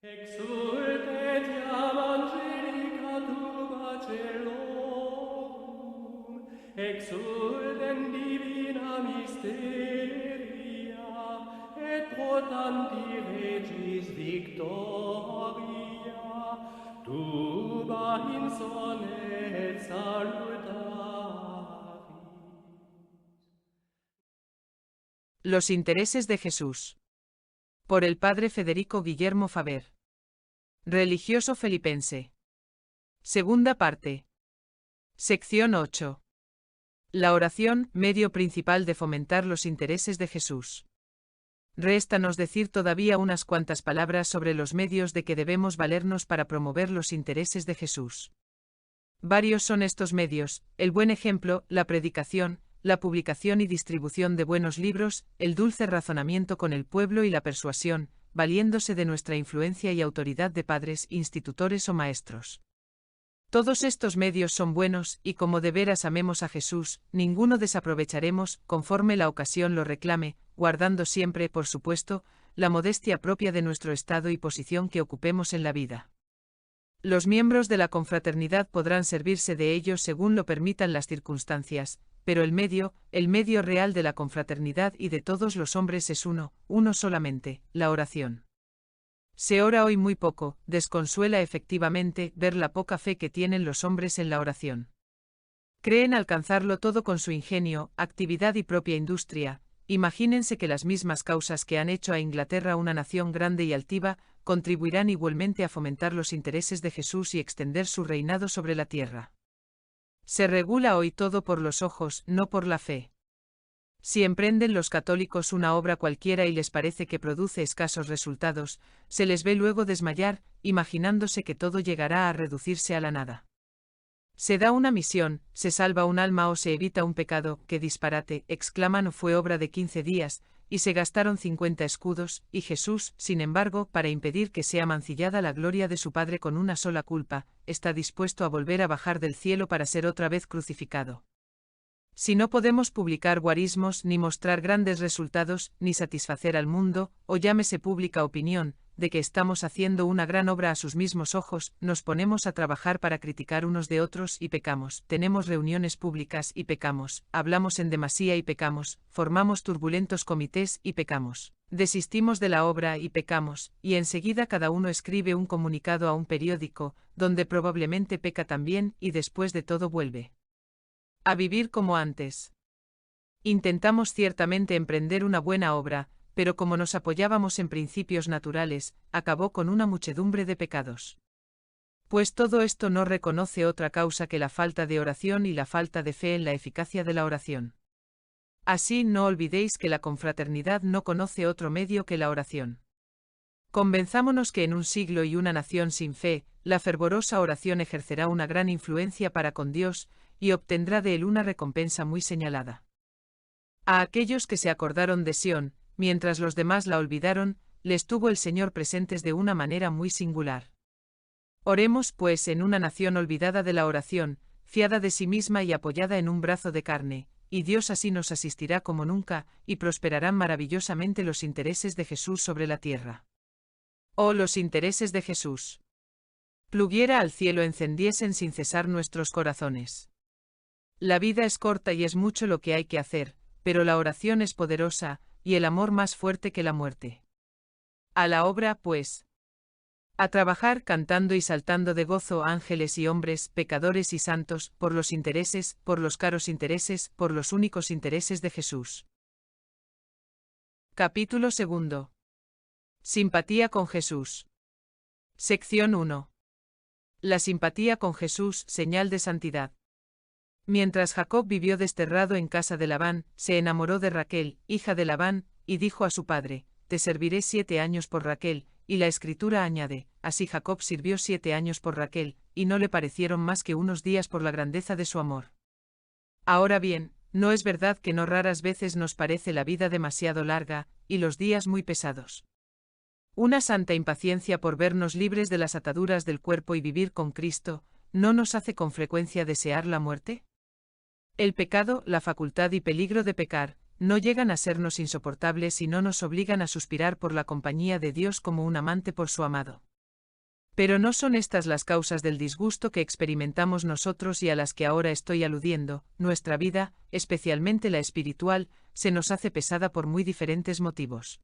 Exultet iam angelica tuba celorum, exultem divina mysteria, et pro tanti regis victoria, tuba insolet salutaris. Los intereses de Jesús. Por el padre Federico Guillermo Faber. Religioso filipense. Segunda parte. Sección 8. La oración, medio principal de fomentar los intereses de Jesús. Réstanos decir todavía unas cuantas palabras sobre los medios de que debemos valernos para promover los intereses de Jesús. Varios son estos medios: el buen ejemplo, la predicación, la publicación y distribución de buenos libros, el dulce razonamiento con el pueblo y la persuasión, valiéndose de nuestra influencia y autoridad de padres, institutores o maestros. Todos estos medios son buenos, y como de veras amemos a Jesús, ninguno desaprovecharemos, conforme la ocasión lo reclame, guardando siempre, por supuesto, la modestia propia de nuestro estado y posición que ocupemos en la vida. Los miembros de la confraternidad podrán servirse de ellos según lo permitan las circunstancias, pero el medio real de la confraternidad y de todos los hombres es uno solamente: la oración. Se ora hoy muy poco, desconsuela efectivamente ver la poca fe que tienen los hombres en la oración. Creen alcanzarlo todo con su ingenio, actividad y propia industria. Imagínense que las mismas causas que han hecho a Inglaterra una nación grande y altiva, contribuirán igualmente a fomentar los intereses de Jesús y extender su reinado sobre la tierra. Se regula hoy todo por los ojos, no por la fe. Si emprenden los católicos una obra cualquiera y les parece que produce escasos resultados, se les ve luego desmayar, imaginándose que todo llegará a reducirse a la nada. Se da una misión, se salva un alma o se evita un pecado. ¡Qué disparate!, exclaman. O fue obra de 15 días, y se gastaron 50 escudos, y Jesús, sin embargo, para impedir que sea mancillada la gloria de su Padre con una sola culpa, está dispuesto a volver a bajar del cielo para ser otra vez crucificado. Si no podemos publicar guarismos, ni mostrar grandes resultados, ni satisfacer al mundo, o llámese pública opinión, de que estamos haciendo una gran obra a sus mismos ojos, nos ponemos a trabajar para criticar unos de otros y pecamos. Tenemos reuniones públicas y pecamos, hablamos en demasía y pecamos, formamos turbulentos comités y pecamos, desistimos de la obra y pecamos, y enseguida cada uno escribe un comunicado a un periódico, donde probablemente peca también, y después de todo vuelve a vivir como antes. Intentamos ciertamente emprender una buena obra, pero como nos apoyábamos en principios naturales, acabó con una muchedumbre de pecados. Pues todo esto no reconoce otra causa que la falta de oración y la falta de fe en la eficacia de la oración. Así no olvidéis que la confraternidad no conoce otro medio que la oración. Convenzámonos que en un siglo y una nación sin fe, la fervorosa oración ejercerá una gran influencia para con Dios, y obtendrá de él una recompensa muy señalada. A aquellos que se acordaron de Sión, mientras los demás la olvidaron, les tuvo el Señor presentes de una manera muy singular. Oremos, pues, en una nación olvidada de la oración, fiada de sí misma y apoyada en un brazo de carne, y Dios así nos asistirá como nunca, y prosperarán maravillosamente los intereses de Jesús sobre la tierra. Oh, los intereses de Jesús. Pluguiera al cielo encendiesen sin cesar nuestros corazones. La vida es corta y es mucho lo que hay que hacer, pero la oración es poderosa, y el amor más fuerte que la muerte. A la obra, pues. A trabajar cantando y saltando de gozo ángeles y hombres, pecadores y santos, por los intereses, por los caros intereses, por los únicos intereses de Jesús. Capítulo 2. Simpatía con Jesús. Sección 1. La simpatía con Jesús, señal de santidad. Mientras Jacob vivió desterrado en casa de Labán, se enamoró de Raquel, hija de Labán, y dijo a su padre: te serviré 7 años por Raquel, y la Escritura añade: así Jacob sirvió 7 años por Raquel, y no le parecieron más que unos días por la grandeza de su amor. Ahora bien, ¿no es verdad que no raras veces nos parece la vida demasiado larga, y los días muy pesados? Una santa impaciencia por vernos libres de las ataduras del cuerpo y vivir con Cristo, ¿no nos hace con frecuencia desear la muerte? El pecado, la facultad y peligro de pecar, no llegan a sernos insoportables y no nos obligan a suspirar por la compañía de Dios como un amante por su amado. Pero no son estas las causas del disgusto que experimentamos nosotros y a las que ahora estoy aludiendo. Nuestra vida, especialmente la espiritual, se nos hace pesada por muy diferentes motivos.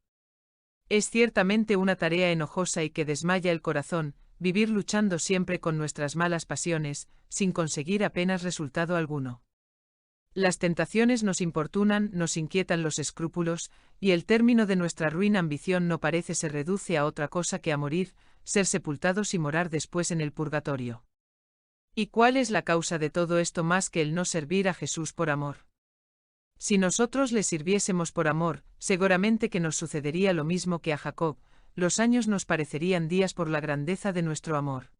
Es ciertamente una tarea enojosa y que desmaya el corazón, vivir luchando siempre con nuestras malas pasiones, sin conseguir apenas resultado alguno. Las tentaciones nos importunan, nos inquietan los escrúpulos, y el término de nuestra ruin ambición no parece se reduce a otra cosa que a morir, ser sepultados y morar después en el purgatorio. ¿Y cuál es la causa de todo esto más que el no servir a Jesús por amor? Si nosotros le sirviésemos por amor, seguramente que nos sucedería lo mismo que a Jacob, los años nos parecerían días por la grandeza de nuestro amor.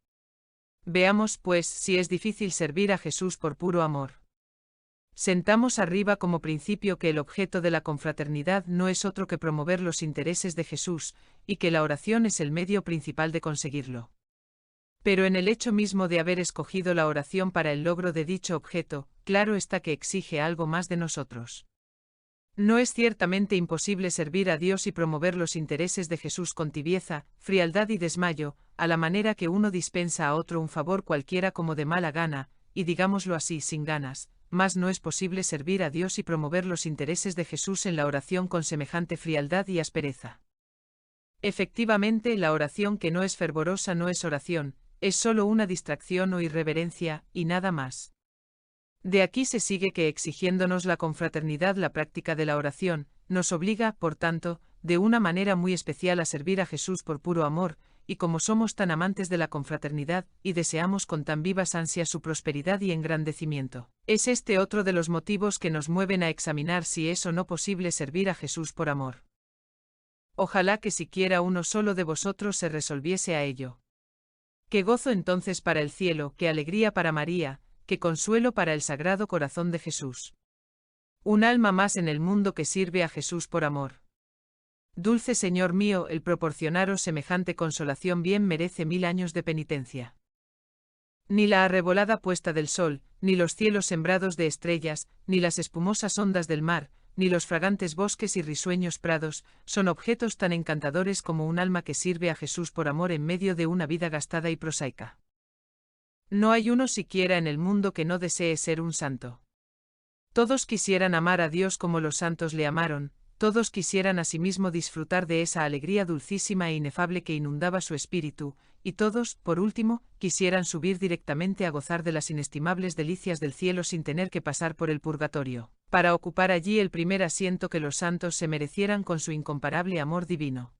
Veamos, pues, si es difícil servir a Jesús por puro amor. Sentamos arriba como principio que el objeto de la confraternidad no es otro que promover los intereses de Jesús, y que la oración es el medio principal de conseguirlo. Pero en el hecho mismo de haber escogido la oración para el logro de dicho objeto, claro está que exige algo más de nosotros. No es ciertamente imposible servir a Dios y promover los intereses de Jesús con tibieza, frialdad y desmayo, a la manera que uno dispensa a otro un favor cualquiera como de mala gana, y digámoslo así sin ganas, mas no es posible servir a Dios y promover los intereses de Jesús en la oración con semejante frialdad y aspereza. Efectivamente, la oración que no es fervorosa no es oración, es solo una distracción o irreverencia, y nada más. De aquí se sigue que exigiéndonos la confraternidad la práctica de la oración, nos obliga, por tanto, de una manera muy especial a servir a Jesús por puro amor, y como somos tan amantes de la confraternidad, y deseamos con tan vivas ansias su prosperidad y engrandecimiento, es este otro de los motivos que nos mueven a examinar si es o no posible servir a Jesús por amor. Ojalá que siquiera uno solo de vosotros se resolviese a ello. Qué gozo entonces para el cielo, qué alegría para María, qué consuelo para el Sagrado Corazón de Jesús. Un alma más en el mundo que sirve a Jesús por amor. Dulce Señor mío, el proporcionaros semejante consolación bien merece 1000 años de penitencia. Ni la arrebolada puesta del sol, ni los cielos sembrados de estrellas, ni las espumosas ondas del mar, ni los fragantes bosques y risueños prados, son objetos tan encantadores como un alma que sirve a Jesús por amor en medio de una vida gastada y prosaica. No hay uno siquiera en el mundo que no desee ser un santo. Todos quisieran amar a Dios como los santos le amaron, todos quisieran asimismo disfrutar de esa alegría dulcísima e inefable que inundaba su espíritu, y todos, por último, quisieran subir directamente a gozar de las inestimables delicias del cielo sin tener que pasar por el purgatorio, para ocupar allí el primer asiento que los santos se merecieran con su incomparable amor divino.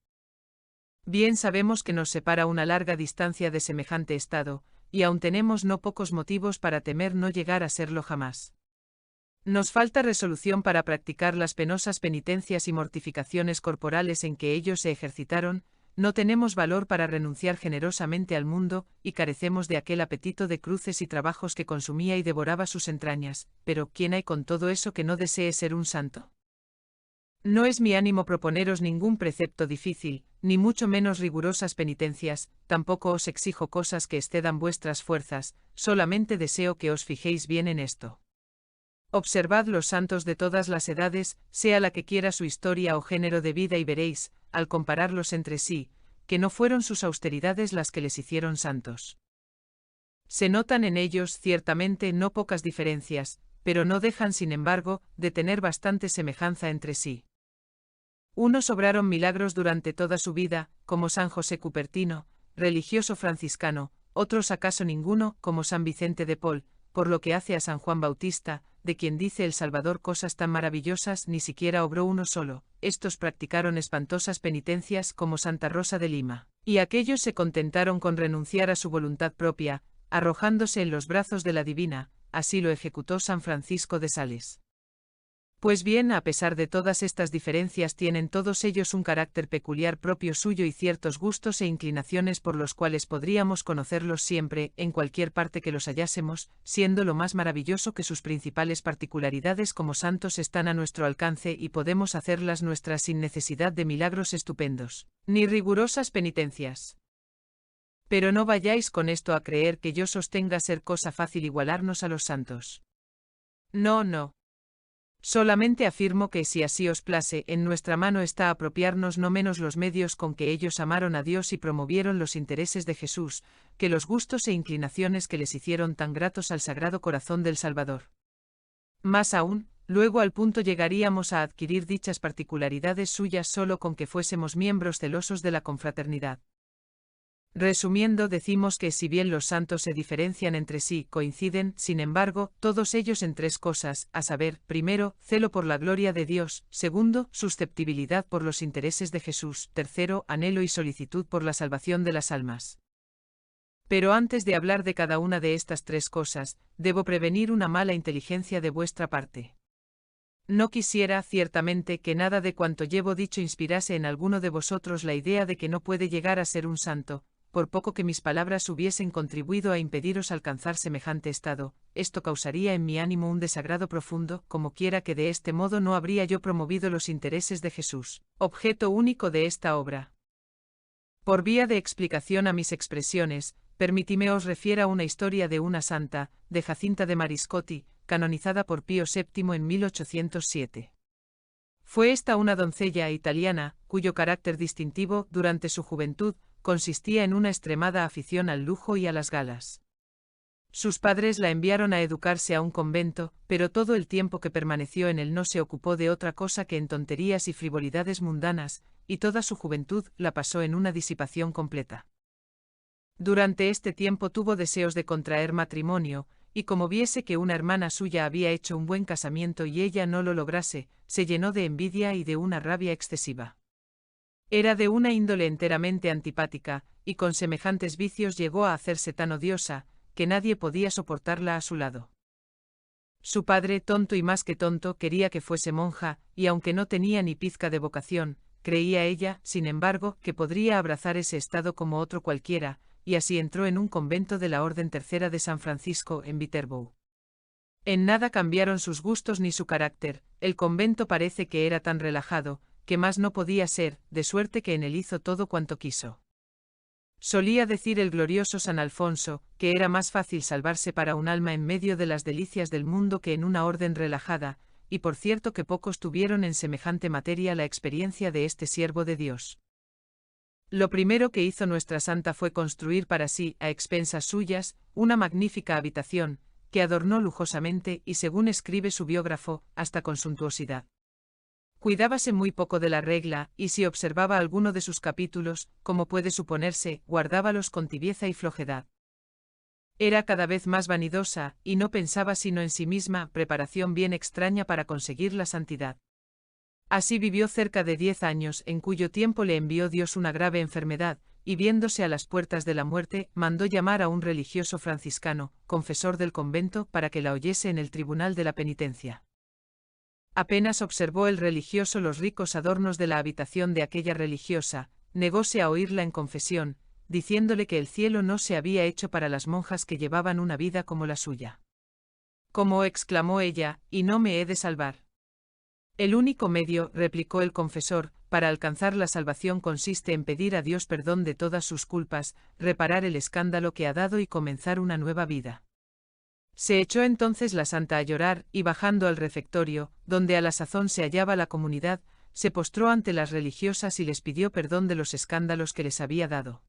Bien sabemos que nos separa una larga distancia de semejante estado, y aún tenemos no pocos motivos para temer no llegar a serlo jamás. Nos falta resolución para practicar las penosas penitencias y mortificaciones corporales en que ellos se ejercitaron, no tenemos valor para renunciar generosamente al mundo, y carecemos de aquel apetito de cruces y trabajos que consumía y devoraba sus entrañas, pero ¿quién hay con todo eso que no desee ser un santo? No es mi ánimo proponeros ningún precepto difícil, ni mucho menos rigurosas penitencias, tampoco os exijo cosas que excedan vuestras fuerzas, solamente deseo que os fijéis bien en esto. Observad los santos de todas las edades, sea la que quiera su historia o género de vida y veréis, al compararlos entre sí, que no fueron sus austeridades las que les hicieron santos. Se notan en ellos ciertamente no pocas diferencias, pero no dejan sin embargo, de tener bastante semejanza entre sí. Unos obraron milagros durante toda su vida, como San José Cupertino, religioso franciscano, otros acaso ninguno, como San Vicente de Paul, por lo que hace a San Juan Bautista, de quien dice el Salvador cosas tan maravillosas ni siquiera obró uno solo, estos practicaron espantosas penitencias como Santa Rosa de Lima, y aquellos se contentaron con renunciar a su voluntad propia, arrojándose en los brazos de la divina, así lo ejecutó San Francisco de Sales. Pues bien, a pesar de todas estas diferencias tienen todos ellos un carácter peculiar propio suyo y ciertos gustos e inclinaciones por los cuales podríamos conocerlos siempre, en cualquier parte que los hallásemos, siendo lo más maravilloso que sus principales particularidades como santos están a nuestro alcance y podemos hacerlas nuestras sin necesidad de milagros estupendos, ni rigurosas penitencias. Pero no vayáis con esto a creer que yo sostenga ser cosa fácil igualarnos a los santos. No, no. Solamente afirmo que si así os place, en nuestra mano está apropiarnos no menos los medios con que ellos amaron a Dios y promovieron los intereses de Jesús, que los gustos e inclinaciones que les hicieron tan gratos al Sagrado Corazón del Salvador. Más aún, luego al punto llegaríamos a adquirir dichas particularidades suyas solo con que fuésemos miembros celosos de la confraternidad. Resumiendo, decimos que si bien los santos se diferencian entre sí, coinciden, sin embargo, todos ellos en tres cosas, a saber, primero, celo por la gloria de Dios, segundo, susceptibilidad por los intereses de Jesús, tercero, anhelo y solicitud por la salvación de las almas. Pero antes de hablar de cada una de estas tres cosas, debo prevenir una mala inteligencia de vuestra parte. No quisiera, ciertamente, que nada de cuanto llevo dicho inspirase en alguno de vosotros la idea de que no puede llegar a ser un santo, por poco que mis palabras hubiesen contribuido a impediros alcanzar semejante estado. Esto causaría en mi ánimo un desagrado profundo, como quiera que de este modo no habría yo promovido los intereses de Jesús, objeto único de esta obra. Por vía de explicación a mis expresiones, permitidme os refiera una historia de una santa, de Jacinta de Mariscotti, canonizada por Pío VII en 1807. Fue esta una doncella italiana, cuyo carácter distintivo, durante su juventud, consistía en una extremada afición al lujo y a las galas. Sus padres la enviaron a educarse a un convento, pero todo el tiempo que permaneció en él no se ocupó de otra cosa que en tonterías y frivolidades mundanas, y toda su juventud la pasó en una disipación completa. Durante este tiempo tuvo deseos de contraer matrimonio, y como viese que una hermana suya había hecho un buen casamiento y ella no lo lograse, se llenó de envidia y de una rabia excesiva. Era de una índole enteramente antipática, y con semejantes vicios llegó a hacerse tan odiosa, que nadie podía soportarla a su lado. Su padre, tonto y más que tonto, quería que fuese monja, y aunque no tenía ni pizca de vocación, creía ella, sin embargo, que podría abrazar ese estado como otro cualquiera, y así entró en un convento de la Orden Tercera de San Francisco, en Viterbo. En nada cambiaron sus gustos ni su carácter, el convento parece que era tan relajado, que más no podía ser, de suerte que en él hizo todo cuanto quiso. Solía decir el glorioso San Alfonso, que era más fácil salvarse para un alma en medio de las delicias del mundo que en una orden relajada, y por cierto que pocos tuvieron en semejante materia la experiencia de este siervo de Dios. Lo primero que hizo nuestra santa fue construir para sí, a expensas suyas, una magnífica habitación, que adornó lujosamente y, según escribe su biógrafo, hasta con suntuosidad. Cuidábase muy poco de la regla, y si observaba alguno de sus capítulos, como puede suponerse, guardábalos con tibieza y flojedad. Era cada vez más vanidosa, y no pensaba sino en sí misma, preparación bien extraña para conseguir la santidad. Así vivió cerca de 10 años, en cuyo tiempo le envió Dios una grave enfermedad, y viéndose a las puertas de la muerte, mandó llamar a un religioso franciscano, confesor del convento, para que la oyese en el tribunal de la penitencia. Apenas observó el religioso los ricos adornos de la habitación de aquella religiosa, negóse a oírla en confesión, diciéndole que el cielo no se había hecho para las monjas que llevaban una vida como la suya. «¿Cómo?», exclamó ella, «¿y no me he de salvar?». «El único medio», replicó el confesor, «para alcanzar la salvación consiste en pedir a Dios perdón de todas sus culpas, reparar el escándalo que ha dado y comenzar una nueva vida». Se echó entonces la santa a llorar, y bajando al refectorio, donde a la sazón se hallaba la comunidad, se postró ante las religiosas y les pidió perdón de los escándalos que les había dado.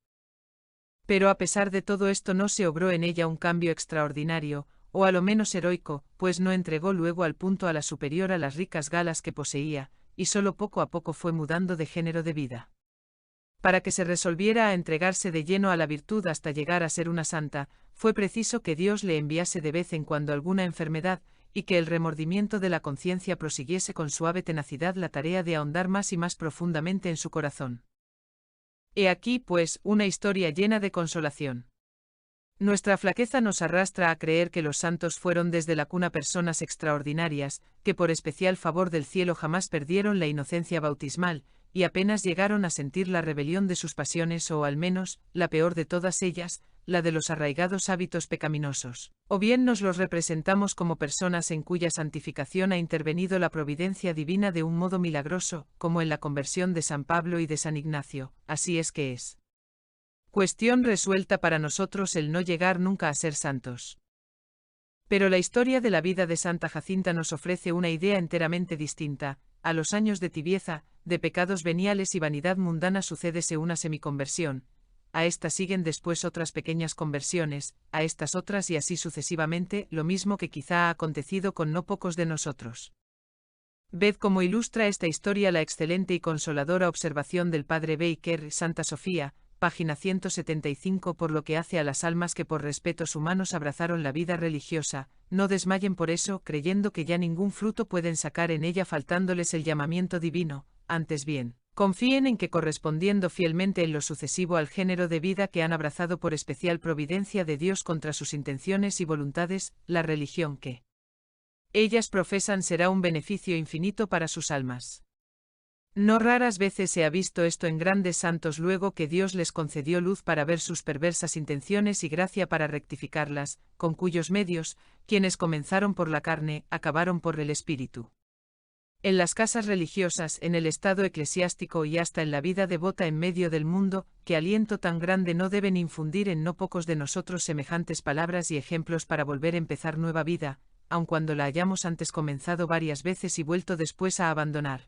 Pero a pesar de todo esto no se obró en ella un cambio extraordinario, o a lo menos heroico, pues no entregó luego al punto a la superiora las ricas galas que poseía, y solo poco a poco fue mudando de género de vida. Para que se resolviera a entregarse de lleno a la virtud hasta llegar a ser una santa, fue preciso que Dios le enviase de vez en cuando alguna enfermedad, y que el remordimiento de la conciencia prosiguiese con suave tenacidad la tarea de ahondar más y más profundamente en su corazón. He aquí, pues, una historia llena de consolación. Nuestra flaqueza nos arrastra a creer que los santos fueron desde la cuna personas extraordinarias, que por especial favor del cielo jamás perdieron la inocencia bautismal, y apenas llegaron a sentir la rebelión de sus pasiones o al menos, la peor de todas ellas, la de los arraigados hábitos pecaminosos. O bien nos los representamos como personas en cuya santificación ha intervenido la providencia divina de un modo milagroso, como en la conversión de San Pablo y de San Ignacio, así es que es cuestión resuelta para nosotros el no llegar nunca a ser santos. Pero la historia de la vida de Santa Jacinta nos ofrece una idea enteramente distinta. A los años de tibieza, de pecados veniales y vanidad mundana sucédese una semiconversión. A estas siguen después otras pequeñas conversiones, a estas otras y así sucesivamente, lo mismo que quizá ha acontecido con no pocos de nosotros. Ved cómo ilustra esta historia la excelente y consoladora observación del padre Baker, Santa Sofía, página 175. Por lo que hace a las almas que por respetos humanos abrazaron la vida religiosa, no desmayen por eso, creyendo que ya ningún fruto pueden sacar en ella faltándoles el llamamiento divino, antes bien, confíen en que correspondiendo fielmente en lo sucesivo al género de vida que han abrazado por especial providencia de Dios contra sus intenciones y voluntades, la religión que ellas profesan será un beneficio infinito para sus almas. No raras veces se ha visto esto en grandes santos luego que Dios les concedió luz para ver sus perversas intenciones y gracia para rectificarlas, con cuyos medios, quienes comenzaron por la carne, acabaron por el espíritu. En las casas religiosas, en el estado eclesiástico y hasta en la vida devota en medio del mundo, que aliento tan grande no deben infundir en no pocos de nosotros semejantes palabras y ejemplos para volver a empezar nueva vida, aun cuando la hayamos antes comenzado varias veces y vuelto después a abandonar.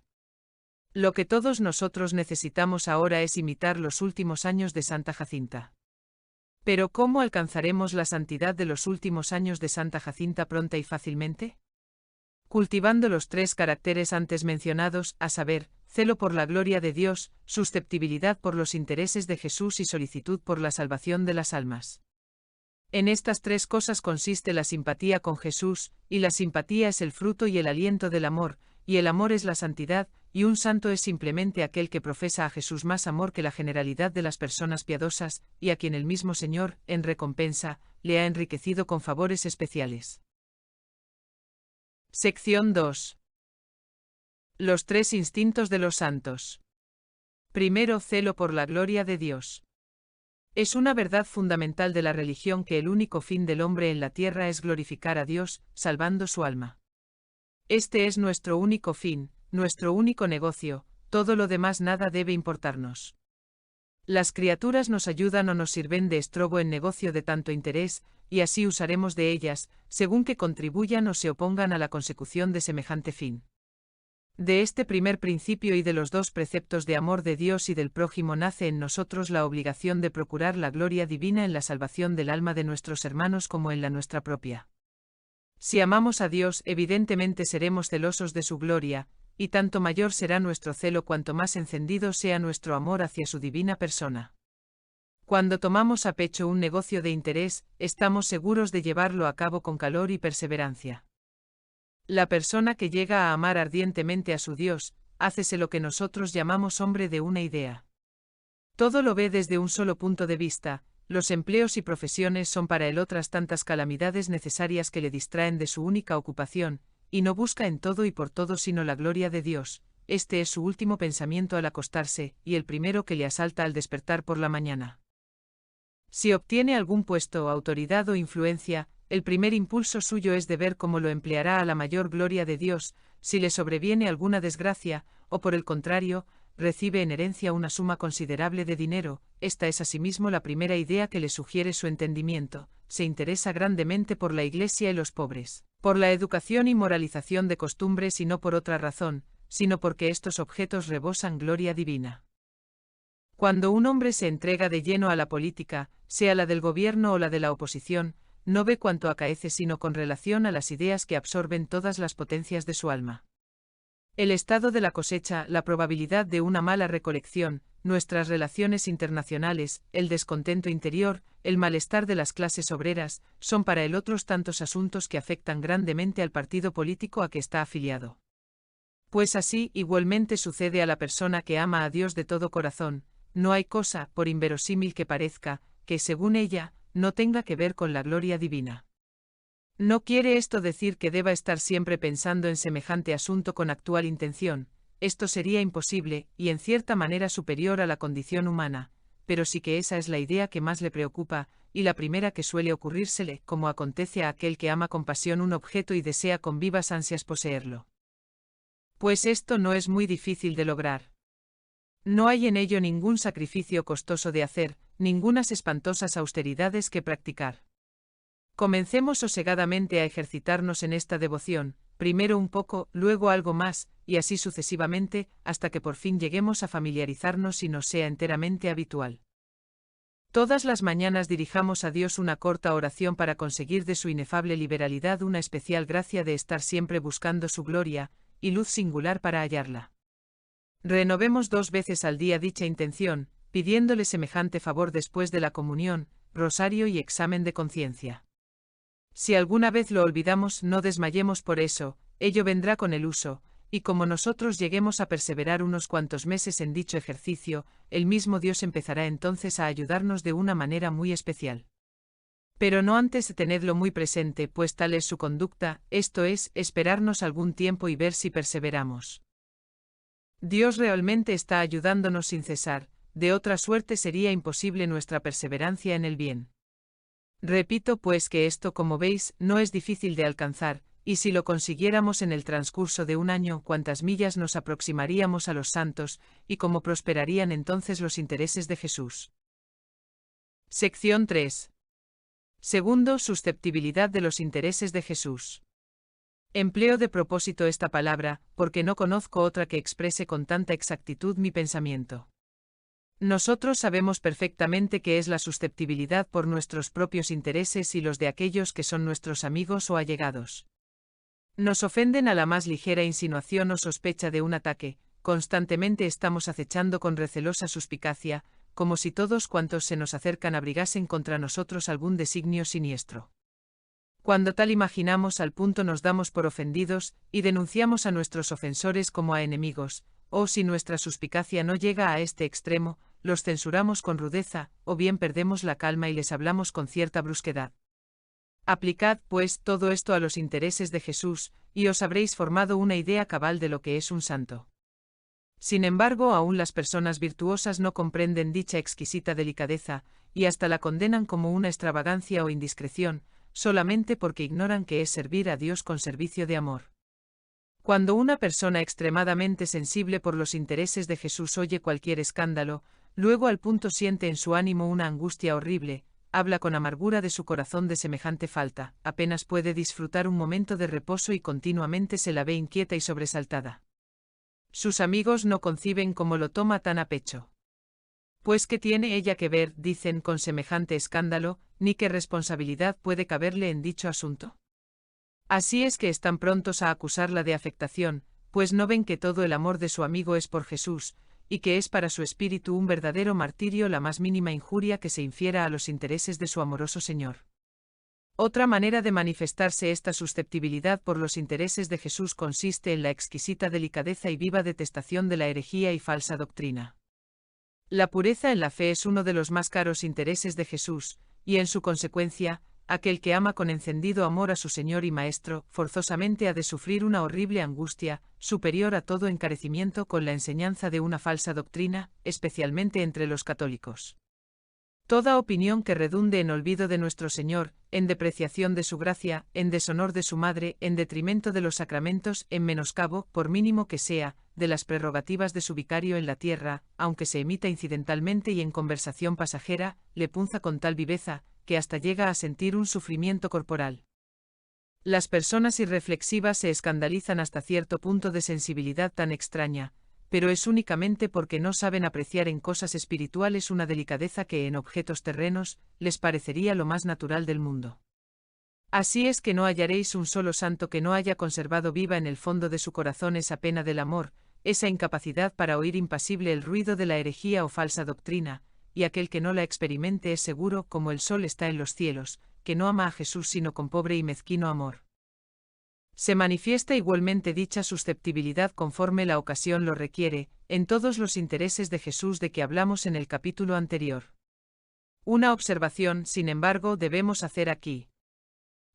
Lo que todos nosotros necesitamos ahora es imitar los últimos años de Santa Jacinta. Pero ¿cómo alcanzaremos la santidad de los últimos años de Santa Jacinta pronta y fácilmente? Cultivando los tres caracteres antes mencionados, a saber, celo por la gloria de Dios, susceptibilidad por los intereses de Jesús y solicitud por la salvación de las almas. En estas tres cosas consiste la simpatía con Jesús, y la simpatía es el fruto y el aliento del amor, y el amor es la santidad, y un santo es simplemente aquel que profesa a Jesús más amor que la generalidad de las personas piadosas, y a quien el mismo Señor, en recompensa, le ha enriquecido con favores especiales. Sección 2. Los tres instintos de los santos. Primero, celo por la gloria de Dios. Es una verdad fundamental de la religión que el único fin del hombre en la tierra es glorificar a Dios, salvando su alma. Este es nuestro único fin, nuestro único negocio, todo lo demás nada debe importarnos. Las criaturas nos ayudan o nos sirven de estrobo en negocio de tanto interés, y así usaremos de ellas, según que contribuyan o se opongan a la consecución de semejante fin. De este primer principio y de los dos preceptos de amor de Dios y del prójimo nace en nosotros la obligación de procurar la gloria divina en la salvación del alma de nuestros hermanos como en la nuestra propia. Si amamos a Dios, evidentemente seremos celosos de su gloria, y tanto mayor será nuestro celo cuanto más encendido sea nuestro amor hacia su divina persona. Cuando tomamos a pecho un negocio de interés, estamos seguros de llevarlo a cabo con calor y perseverancia. La persona que llega a amar ardientemente a su Dios, hácese lo que nosotros llamamos hombre de una idea. Todo lo ve desde un solo punto de vista, los empleos y profesiones son para él otras tantas calamidades necesarias que le distraen de su única ocupación, y no busca en todo y por todo sino la gloria de Dios. Este es su último pensamiento al acostarse, y el primero que le asalta al despertar por la mañana. Si obtiene algún puesto, autoridad o influencia, el primer impulso suyo es de ver cómo lo empleará a la mayor gloria de Dios. Si le sobreviene alguna desgracia, o por el contrario, recibe en herencia una suma considerable de dinero, esta es asimismo la primera idea que le sugiere su entendimiento. Se interesa grandemente por la Iglesia y los pobres, por la educación y moralización de costumbres y no por otra razón, sino porque estos objetos rebosan gloria divina. Cuando un hombre se entrega de lleno a la política, sea la del gobierno o la de la oposición, no ve cuanto acaece sino con relación a las ideas que absorben todas las potencias de su alma. El estado de la cosecha, la probabilidad de una mala recolección, nuestras relaciones internacionales, el descontento interior, el malestar de las clases obreras, son para él otros tantos asuntos que afectan grandemente al partido político a que está afiliado. Pues así, igualmente sucede a la persona que ama a Dios de todo corazón. No hay cosa, por inverosímil que parezca, que, según ella, no tenga que ver con la gloria divina. No quiere esto decir que deba estar siempre pensando en semejante asunto con actual intención, esto sería imposible, y en cierta manera superior a la condición humana, pero sí que esa es la idea que más le preocupa, y la primera que suele ocurrírsele, como acontece a aquel que ama con pasión un objeto y desea con vivas ansias poseerlo. Pues esto no es muy difícil de lograr. No hay en ello ningún sacrificio costoso de hacer, ningunas espantosas austeridades que practicar. Comencemos sosegadamente a ejercitarnos en esta devoción, primero un poco, luego algo más, y así sucesivamente, hasta que por fin lleguemos a familiarizarnos y nos sea enteramente habitual. Todas las mañanas dirijamos a Dios una corta oración para conseguir de su inefable liberalidad una especial gracia de estar siempre buscando su gloria, y luz singular para hallarla. Renovemos 2 veces al día dicha intención, pidiéndole semejante favor después de la comunión, rosario y examen de conciencia. Si alguna vez lo olvidamos, no desmayemos por eso, ello vendrá con el uso, y como nosotros lleguemos a perseverar unos cuantos meses en dicho ejercicio, el mismo Dios empezará entonces a ayudarnos de una manera muy especial. Pero no antes tenedlo muy presente, pues tal es su conducta, esto es, esperarnos algún tiempo y ver si perseveramos. Dios realmente está ayudándonos sin cesar, de otra suerte sería imposible nuestra perseverancia en el bien. Repito pues que esto, como veis, no es difícil de alcanzar, y si lo consiguiéramos en el transcurso de un año, cuántas millas nos aproximaríamos a los santos, y cómo prosperarían entonces los intereses de Jesús. Sección 3. Segundo, susceptibilidad de los intereses de Jesús. Empleo de propósito esta palabra, porque no conozco otra que exprese con tanta exactitud mi pensamiento. Nosotros sabemos perfectamente qué es la susceptibilidad por nuestros propios intereses y los de aquellos que son nuestros amigos o allegados. Nos ofenden a la más ligera insinuación o sospecha de un ataque, constantemente estamos acechando con recelosa suspicacia, como si todos cuantos se nos acercan abrigasen contra nosotros algún designio siniestro. Cuando tal imaginamos, al punto nos damos por ofendidos, y denunciamos a nuestros ofensores como a enemigos, o si nuestra suspicacia no llega a este extremo, los censuramos con rudeza, o bien perdemos la calma y les hablamos con cierta brusquedad. Aplicad, pues, todo esto a los intereses de Jesús, y os habréis formado una idea cabal de lo que es un santo. Sin embargo, aún las personas virtuosas no comprenden dicha exquisita delicadeza, y hasta la condenan como una extravagancia o indiscreción, solamente porque ignoran que es servir a Dios con servicio de amor. Cuando una persona extremadamente sensible por los intereses de Jesús oye cualquier escándalo, luego al punto siente en su ánimo una angustia horrible, habla con amargura de su corazón de semejante falta, apenas puede disfrutar un momento de reposo y continuamente se la ve inquieta y sobresaltada. Sus amigos no conciben cómo lo toma tan a pecho. Pues ¿qué tiene ella que ver, dicen, con semejante escándalo, ni qué responsabilidad puede caberle en dicho asunto? Así es que están prontos a acusarla de afectación, pues no ven que todo el amor de su amigo es por Jesús, y que es para su espíritu un verdadero martirio la más mínima injuria que se infiera a los intereses de su amoroso Señor. Otra manera de manifestarse esta susceptibilidad por los intereses de Jesús consiste en la exquisita delicadeza y viva detestación de la herejía y falsa doctrina. La pureza en la fe es uno de los más caros intereses de Jesús, y en su consecuencia, aquel que ama con encendido amor a su Señor y Maestro, forzosamente ha de sufrir una horrible angustia, superior a todo encarecimiento con la enseñanza de una falsa doctrina, especialmente entre los católicos. Toda opinión que redunde en olvido de nuestro Señor, en depreciación de su gracia, en deshonor de su Madre, en detrimento de los sacramentos, en menoscabo, por mínimo que sea, de las prerrogativas de su vicario en la tierra, aunque se emita incidentalmente y en conversación pasajera, le punza con tal viveza, que hasta llega a sentir un sufrimiento corporal. Las personas irreflexivas se escandalizan hasta cierto punto de sensibilidad tan extraña, pero es únicamente porque no saben apreciar en cosas espirituales una delicadeza que en objetos terrenos les parecería lo más natural del mundo. Así es que no hallaréis un solo santo que no haya conservado viva en el fondo de su corazón esa pena del amor, esa incapacidad para oír impasible el ruido de la herejía o falsa doctrina, y aquel que no la experimente es seguro, como el sol está en los cielos, que no ama a Jesús sino con pobre y mezquino amor. Se manifiesta igualmente dicha susceptibilidad conforme la ocasión lo requiere, en todos los intereses de Jesús de que hablamos en el capítulo anterior. Una observación, sin embargo, debemos hacer aquí.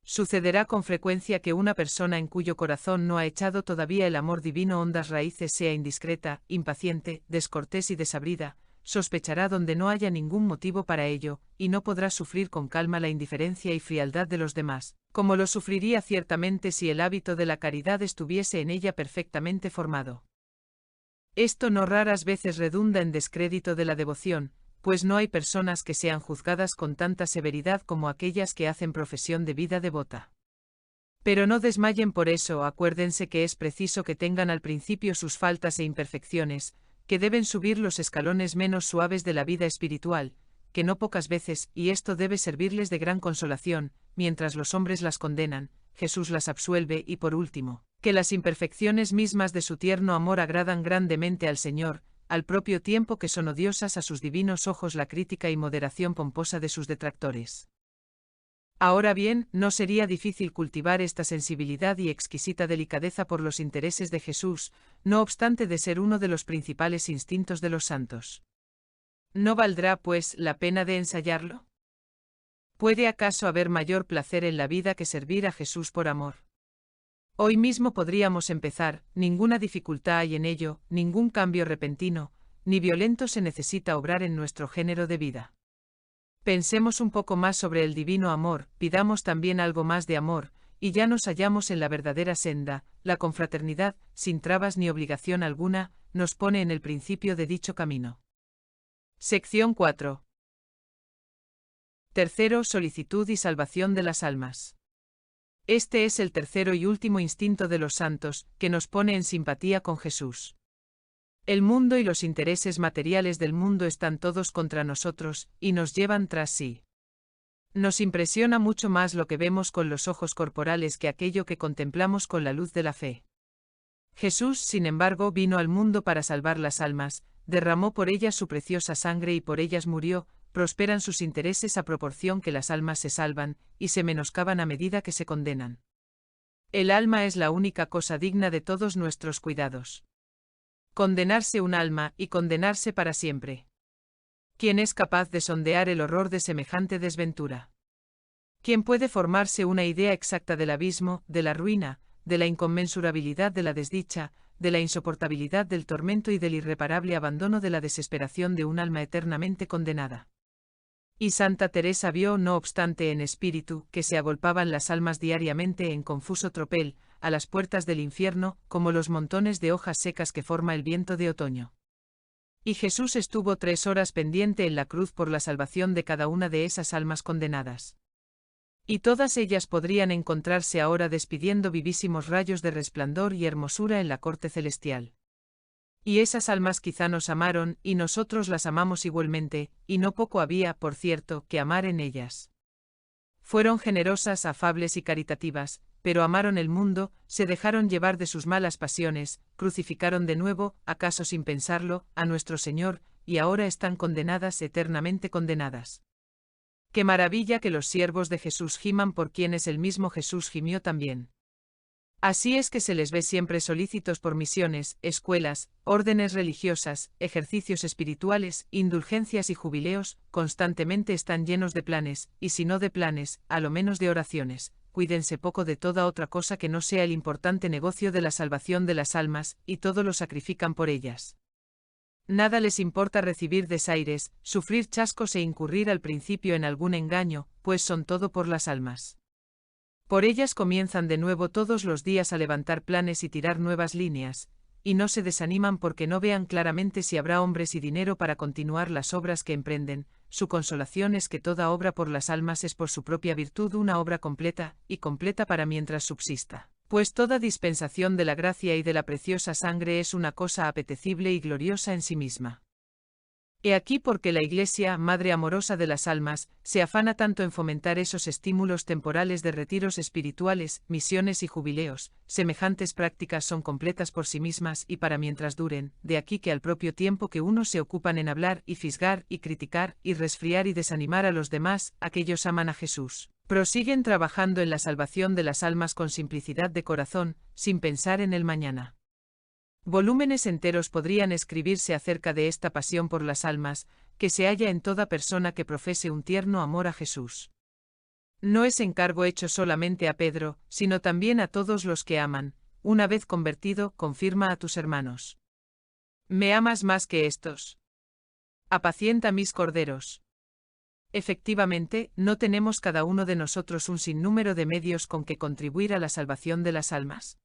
Sucederá con frecuencia que una persona en cuyo corazón no ha echado todavía el amor divino hondas raíces sea indiscreta, impaciente, descortés y desabrida, sospechará donde no haya ningún motivo para ello, y no podrá sufrir con calma la indiferencia y frialdad de los demás, como lo sufriría ciertamente si el hábito de la caridad estuviese en ella perfectamente formado. Esto no raras veces redunda en descrédito de la devoción, pues no hay personas que sean juzgadas con tanta severidad como aquellas que hacen profesión de vida devota. Pero no desmayen por eso, acuérdense que es preciso que tengan al principio sus faltas e imperfecciones, que deben subir los escalones menos suaves de la vida espiritual, que no pocas veces, y esto debe servirles de gran consolación, mientras los hombres las condenan, Jesús las absuelve y por último, que las imperfecciones mismas de su tierno amor agradan grandemente al Señor, al propio tiempo que son odiosas a sus divinos ojos la crítica y moderación pomposa de sus detractores. Ahora bien, no sería difícil cultivar esta sensibilidad y exquisita delicadeza por los intereses de Jesús, no obstante de ser uno de los principales instintos de los santos. ¿No valdrá, pues, la pena de ensayarlo? ¿Puede acaso haber mayor placer en la vida que servir a Jesús por amor? Hoy mismo podríamos empezar, ninguna dificultad hay en ello, ningún cambio repentino, ni violento se necesita obrar en nuestro género de vida. Pensemos un poco más sobre el divino amor, pidamos también algo más de amor, y ya nos hallamos en la verdadera senda, la confraternidad, sin trabas ni obligación alguna, nos pone en el principio de dicho camino. Sección 4. Tercero, solicitud y salvación de las almas. Este es el tercero y último instinto de los santos, que nos pone en simpatía con Jesús. El mundo y los intereses materiales del mundo están todos contra nosotros, y nos llevan tras sí. Nos impresiona mucho más lo que vemos con los ojos corporales que aquello que contemplamos con la luz de la fe. Jesús, sin embargo, vino al mundo para salvar las almas, derramó por ellas su preciosa sangre y por ellas murió, prosperan sus intereses a proporción que las almas se salvan, y se menoscaban a medida que se condenan. El alma es la única cosa digna de todos nuestros cuidados. Condenarse un alma y condenarse para siempre. ¿Quién es capaz de sondear el horror de semejante desventura? ¿Quién puede formarse una idea exacta del abismo, de la ruina, de la inconmensurabilidad de la desdicha, de la insoportabilidad del tormento y del irreparable abandono de la desesperación de un alma eternamente condenada? Y Santa Teresa vio, no obstante, en espíritu, que se agolpaban las almas diariamente en confuso tropel, a las puertas del infierno, como los montones de hojas secas que forma el viento de otoño. Y Jesús estuvo 3 horas pendiente en la cruz por la salvación de cada una de esas almas condenadas. Y todas ellas podrían encontrarse ahora despidiendo vivísimos rayos de resplandor y hermosura en la corte celestial. Y esas almas quizá nos amaron, y nosotros las amamos igualmente, y no poco había, por cierto, que amar en ellas. Fueron generosas, afables y caritativas, pero amaron el mundo, se dejaron llevar de sus malas pasiones, crucificaron de nuevo, acaso sin pensarlo, a nuestro Señor, y ahora están condenadas, eternamente condenadas. ¡Qué maravilla que los siervos de Jesús giman por quienes el mismo Jesús gimió también! Así es que se les ve siempre solícitos por misiones, escuelas, órdenes religiosas, ejercicios espirituales, indulgencias y jubileos, constantemente están llenos de planes, y si no de planes, a lo menos de oraciones. Cuídense poco de toda otra cosa que no sea el importante negocio de la salvación de las almas, y todo lo sacrifican por ellas. Nada les importa recibir desaires, sufrir chascos e incurrir al principio en algún engaño, pues son todo por las almas. Por ellas comienzan de nuevo todos los días a levantar planes y tirar nuevas líneas, y no se desaniman porque no vean claramente si habrá hombres y dinero para continuar las obras que emprenden. Su consolación es que toda obra por las almas es por su propia virtud una obra completa, y completa para mientras subsista, pues toda dispensación de la gracia y de la preciosa sangre es una cosa apetecible y gloriosa en sí misma. He aquí porque la Iglesia, Madre amorosa de las almas, se afana tanto en fomentar esos estímulos temporales de retiros espirituales, misiones y jubileos. Semejantes prácticas son completas por sí mismas y para mientras duren, de aquí que al propio tiempo que unos se ocupan en hablar y fisgar y criticar y resfriar y desanimar a los demás, aquellos aman a Jesús, prosiguen trabajando en la salvación de las almas con simplicidad de corazón, sin pensar en el mañana. Volúmenes enteros podrían escribirse acerca de esta pasión por las almas, que se halla en toda persona que profese un tierno amor a Jesús. No es encargo hecho solamente a Pedro, sino también a todos los que aman. Una vez convertido, confirma a tus hermanos. ¿Me amas más que estos? Apacienta mis corderos. Efectivamente, no tenemos cada uno de nosotros un sinnúmero de medios con que contribuir a la salvación de las almas.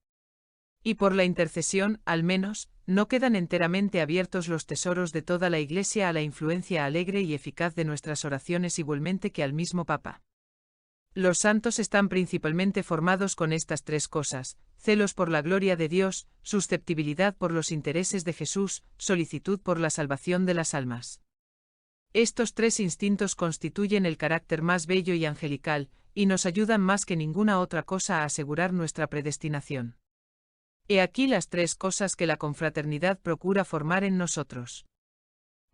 Y por la intercesión, al menos, no quedan enteramente abiertos los tesoros de toda la Iglesia a la influencia alegre y eficaz de nuestras oraciones igualmente que al mismo Papa. Los santos están principalmente formados con estas tres cosas: celos por la gloria de Dios, susceptibilidad por los intereses de Jesús, solicitud por la salvación de las almas. Estos tres instintos constituyen el carácter más bello y angelical, y nos ayudan más que ninguna otra cosa a asegurar nuestra predestinación. He aquí las tres cosas que la confraternidad procura formar en nosotros.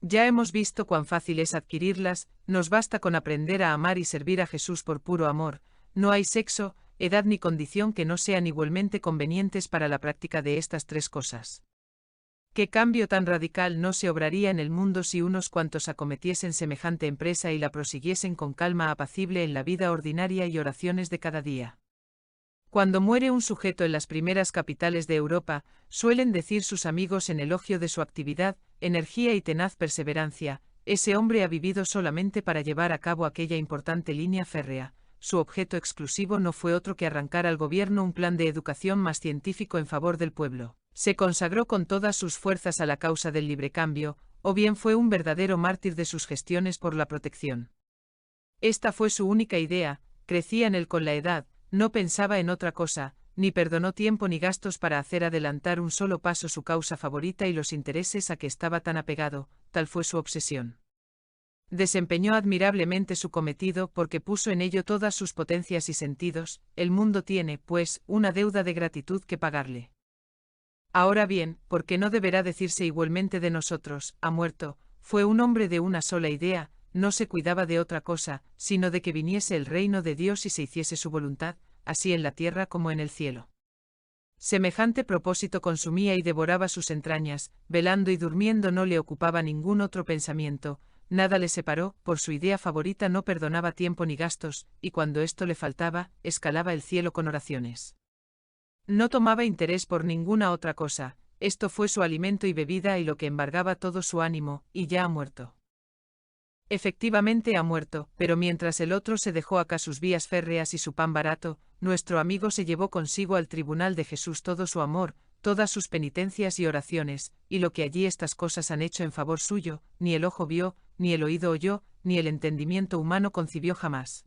Ya hemos visto cuán fácil es adquirirlas, nos basta con aprender a amar y servir a Jesús por puro amor. No hay sexo, edad ni condición que no sean igualmente convenientes para la práctica de estas tres cosas. ¿Qué cambio tan radical no se obraría en el mundo si unos cuantos acometiesen semejante empresa y la prosiguiesen con calma apacible en la vida ordinaria y oraciones de cada día? Cuando muere un sujeto en las primeras capitales de Europa, suelen decir sus amigos en elogio de su actividad, energía y tenaz perseverancia: ese hombre ha vivido solamente para llevar a cabo aquella importante línea férrea. Su objeto exclusivo no fue otro que arrancar al gobierno un plan de educación más científico en favor del pueblo. Se consagró con todas sus fuerzas a la causa del librecambio, o bien fue un verdadero mártir de sus gestiones por la protección. Esta fue su única idea, crecía en él con la edad, no pensaba en otra cosa, ni perdonó tiempo ni gastos para hacer adelantar un solo paso su causa favorita y los intereses a que estaba tan apegado, tal fue su obsesión. Desempeñó admirablemente su cometido porque puso en ello todas sus potencias y sentidos. El mundo tiene, pues, una deuda de gratitud que pagarle. Ahora bien, ¿por qué no deberá decirse igualmente de nosotros? Ha muerto, fue un hombre de una sola idea, no se cuidaba de otra cosa, sino de que viniese el reino de Dios y se hiciese su voluntad, así en la tierra como en el cielo. Semejante propósito consumía y devoraba sus entrañas, velando y durmiendo no le ocupaba ningún otro pensamiento, nada le separó, por su idea favorita no perdonaba tiempo ni gastos, y cuando esto le faltaba, escalaba el cielo con oraciones. No tomaba interés por ninguna otra cosa, esto fue su alimento y bebida y lo que embargaba todo su ánimo, y ya ha muerto. Efectivamente ha muerto, pero mientras el otro se dejó acá sus vías férreas y su pan barato, nuestro amigo se llevó consigo al tribunal de Jesús todo su amor, todas sus penitencias y oraciones, y lo que allí estas cosas han hecho en favor suyo, ni el ojo vio, ni el oído oyó, ni el entendimiento humano concibió jamás.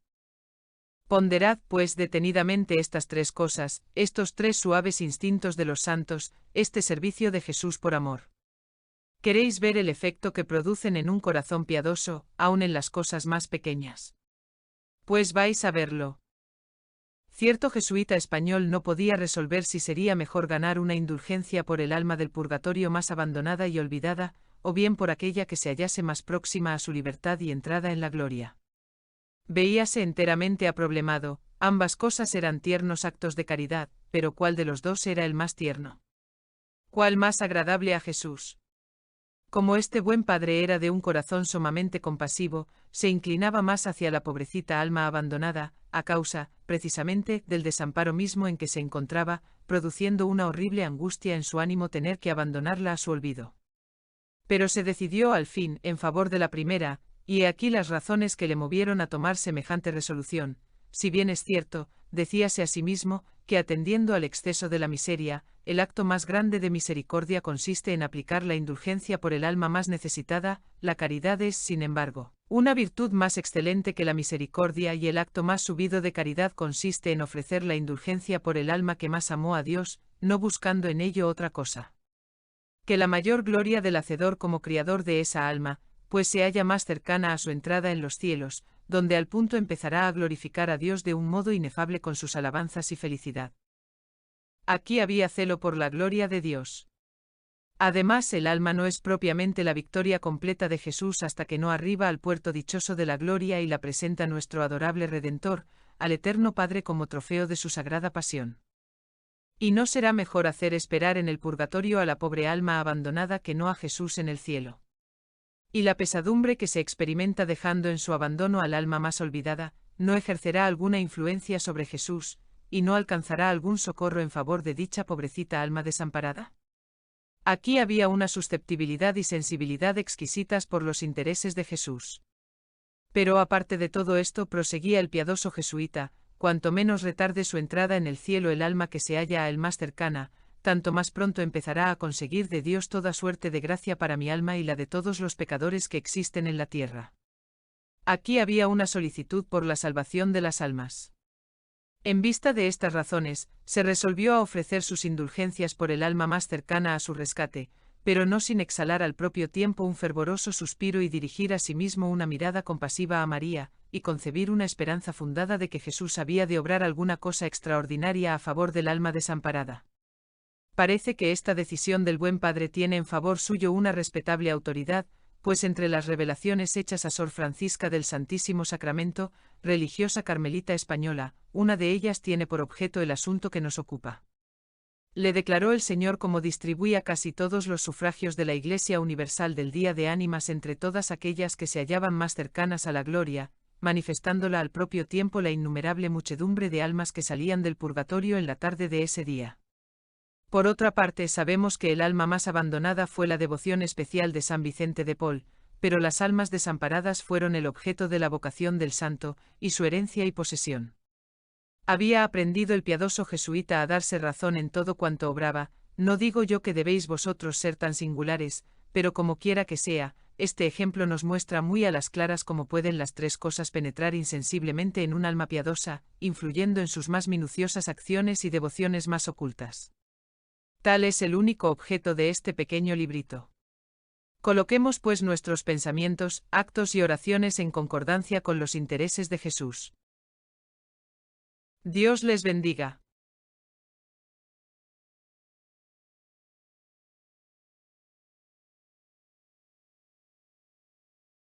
Ponderad, pues, detenidamente estas tres cosas, estos tres suaves instintos de los santos, este servicio de Jesús por amor. ¿Queréis ver el efecto que producen en un corazón piadoso, aun en las cosas más pequeñas? Pues vais a verlo. Cierto jesuita español no podía resolver si sería mejor ganar una indulgencia por el alma del purgatorio más abandonada y olvidada, o bien por aquella que se hallase más próxima a su libertad y entrada en la gloria. Veíase enteramente aproblemado, ambas cosas eran tiernos actos de caridad, pero ¿cuál de los dos era el más tierno? ¿Cuál más agradable a Jesús? Como este buen padre era de un corazón sumamente compasivo, se inclinaba más hacia la pobrecita alma abandonada, a causa, precisamente, del desamparo mismo en que se encontraba, produciendo una horrible angustia en su ánimo tener que abandonarla a su olvido. Pero se decidió al fin en favor de la primera, y he aquí las razones que le movieron a tomar semejante resolución. Si bien es cierto, decíase a sí mismo, que atendiendo al exceso de la miseria, el acto más grande de misericordia consiste en aplicar la indulgencia por el alma más necesitada, la caridad es, sin embargo, una virtud más excelente que la misericordia y el acto más subido de caridad consiste en ofrecer la indulgencia por el alma que más amó a Dios, no buscando en ello otra cosa que la mayor gloria del Hacedor como Criador de esa alma, pues se halla más cercana a su entrada en los cielos, donde al punto empezará a glorificar a Dios de un modo inefable con sus alabanzas y felicidad. Aquí había celo por la gloria de Dios. Además, el alma no es propiamente la victoria completa de Jesús hasta que no arriba al puerto dichoso de la gloria y la presenta nuestro adorable Redentor, al Eterno Padre como trofeo de su sagrada pasión. ¿Y no será mejor hacer esperar en el purgatorio a la pobre alma abandonada que no a Jesús en el cielo? Y la pesadumbre que se experimenta dejando en su abandono al alma más olvidada, no ejercerá alguna influencia sobre Jesús, y no alcanzará algún socorro en favor de dicha pobrecita alma desamparada. Aquí había una susceptibilidad y sensibilidad exquisitas por los intereses de Jesús. Pero aparte de todo esto, proseguía el piadoso jesuita, cuanto menos retarde su entrada en el cielo el alma que se halla a él más cercana, tanto más pronto empezará a conseguir de Dios toda suerte de gracia para mi alma y la de todos los pecadores que existen en la tierra. Aquí había una solicitud por la salvación de las almas. En vista de estas razones, se resolvió a ofrecer sus indulgencias por el alma más cercana a su rescate, pero no sin exhalar al propio tiempo un fervoroso suspiro y dirigir a sí mismo una mirada compasiva a María, y concebir una esperanza fundada de que Jesús había de obrar alguna cosa extraordinaria a favor del alma desamparada. Parece que esta decisión del buen padre tiene en favor suyo una respetable autoridad, pues entre las revelaciones hechas a Sor Francisca del Santísimo Sacramento, religiosa carmelita española, una de ellas tiene por objeto el asunto que nos ocupa. Le declaró el Señor cómo distribuía casi todos los sufragios de la Iglesia Universal del Día de Ánimas entre todas aquellas que se hallaban más cercanas a la gloria, manifestándola al propio tiempo la innumerable muchedumbre de almas que salían del purgatorio en la tarde de ese día. Por otra parte, sabemos que el alma más abandonada fue la devoción especial de San Vicente de Paul, pero las almas desamparadas fueron el objeto de la vocación del santo, y su herencia y posesión. Había aprendido el piadoso jesuita a darse razón en todo cuanto obraba. No digo yo que debéis vosotros ser tan singulares, pero como quiera que sea, este ejemplo nos muestra muy a las claras cómo pueden las tres cosas penetrar insensiblemente en un alma piadosa, influyendo en sus más minuciosas acciones y devociones más ocultas. Tal es el único objeto de este pequeño librito. Coloquemos pues nuestros pensamientos, actos y oraciones en concordancia con los intereses de Jesús. Dios les bendiga.